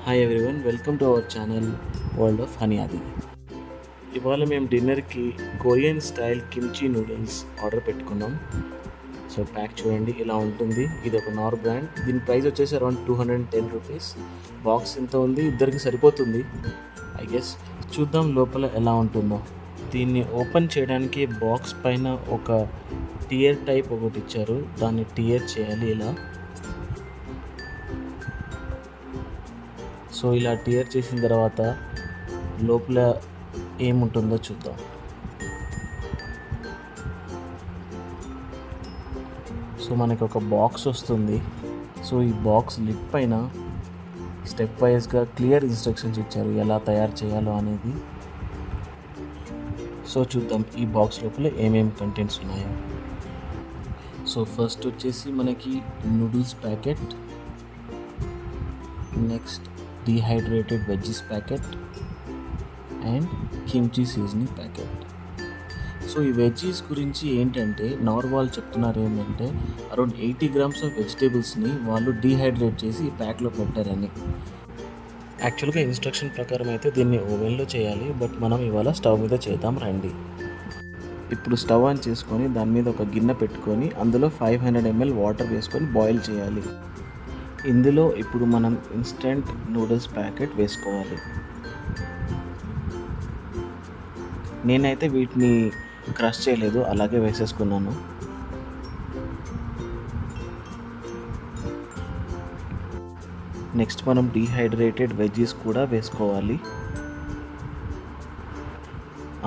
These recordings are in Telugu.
Hi everyone, welcome to our channel world of honey ఆది. ఇవాళ మేము డిన్నర్కి Korean style kimchi noodles order పెట్టుకున్నాం. సో ప్యాక్ చూడండి ఇలా ఉంటుంది. ఇది ఒక నార్ బ్రాండ్. దీని ప్రైస్ వచ్చేసి అరౌండ్ 210 రూపీస్. బాక్స్ ఎంత ఉంది, ఇద్దరికి సరిపోతుంది ఐ గెస్. చూద్దాం లోపల ఎలా ఉంటుందో. దీన్ని ఓపెన్ చేయడానికి బాక్స్ పైన ఒక టియర్ టైప్ ఒకటి ఇచ్చారు, దాన్ని టియర్ చేయాలి ఇలా. సో ఇలా టియర్ చేసిన తర్వాత లోపల ఏముంటుందో చూద్దాం. సో మనకి ఒక బాక్స్ వస్తుంది. సో ఈ బాక్స్ లిడ్ పైన స్టెప్ వైజ్గా క్లియర్ ఇన్స్ట్రక్షన్స్ ఇచ్చారు ఎలా తయారు చేయాలో అనేది. సో చూద్దాం ఈ బాక్స్ లోపల ఏమేమి కంటెంట్స్ ఉన్నాయో. సో ఫస్ట్ వచ్చేసి మనకి noodles packet, next dehydrated veggies packet and kimchi seasoning packet. So ఈ వెజ్జీస్ గురించి ఏంటంటే వాళ్ళు చెప్తున్నారు ఏంటంటే అరౌండ్ 80 grams ఆఫ్ వెజిటేబుల్స్ని వాళ్ళు డీహైడ్రేట్ చేసి ఈ ప్యాక్లో పెట్టారని. యాక్చువల్గా ఇన్స్ట్రక్షన్ ప్రకారం అయితే దీన్ని ఓవెన్లో చేయాలి, బట్ మనం ఇవాళ స్టవ్ మీద చేద్దాం రండి. ఇప్పుడు స్టవ్ ఆన్ చేసుకొని దాని మీద ఒక గిన్నె పెట్టుకొని అందులో 500 ml వాటర్ వేసుకొని బాయిల్ చేయాలి. ఇందులో ఇప్పుడు మనం ఇన్స్టెంట్ నూడిల్స్ ప్యాకెట్ వేసుకోవాలి. నేనైతే వీటిని క్రష్ చేయలేదు, అలాగే వేసేసుకున్నాను. నెక్స్ట్ మనం డీహైడ్రేటెడ్ వెజ్జీస్ కూడా వేసుకోవాలి.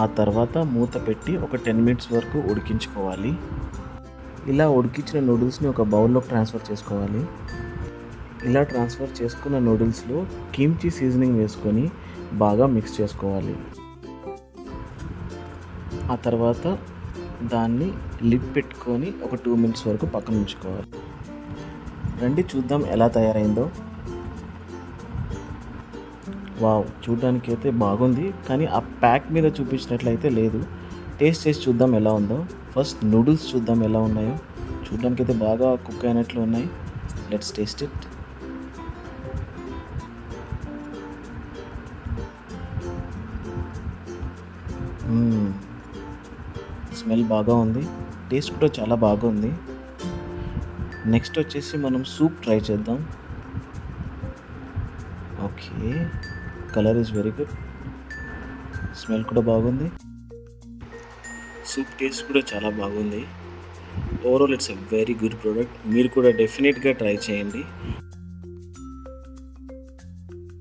ఆ తర్వాత మూత పెట్టి ఒక 10 minutes వరకు ఉడికించుకోవాలి. ఇలా ఉడికించిన నూడిల్స్ని ఒక బౌల్లోకి ట్రాన్స్ఫర్ చేసుకోవాలి. ఇలా ట్రాన్స్ఫర్ చేసుకున్న నూడిల్స్లో కిమ్చీ సీజనింగ్ వేసుకొని బాగా మిక్స్ చేసుకోవాలి. ఆ తర్వాత దాన్ని లిడ్ పెట్టుకొని ఒక 2 minutes వరకు పక్కన ఉంచుకోవాలి. రండి చూద్దాం ఎలా తయారైందో. వావ్, చూడడానికి అయితే బాగుంది, కానీ ఆ ప్యాక్ మీద చూపించినట్లయితే లేదు. టేస్ట్ చేసి చూద్దాం ఎలా ఉందో. ఫస్ట్ నూడిల్స్ చూద్దాం ఎలా ఉన్నాయో. చూడడానికి అయితే బాగా కుక్ అయినట్లు ఉన్నాయి. Let's taste it. స్మెల్ బాగా ఉంది, టేస్ట్ కూడా చాలా బాగుంది. నెక్స్ట్ వచ్చేసి మనం సూప్ ట్రై చేద్దాం. Okay, colour is very good, smell కూడా బాగుంది, సూప్ టేస్ట్ కూడా చాలా బాగుంది. Overall it's a very good product. మీరు కూడా డెఫినెట్గా ట్రై చేయండి.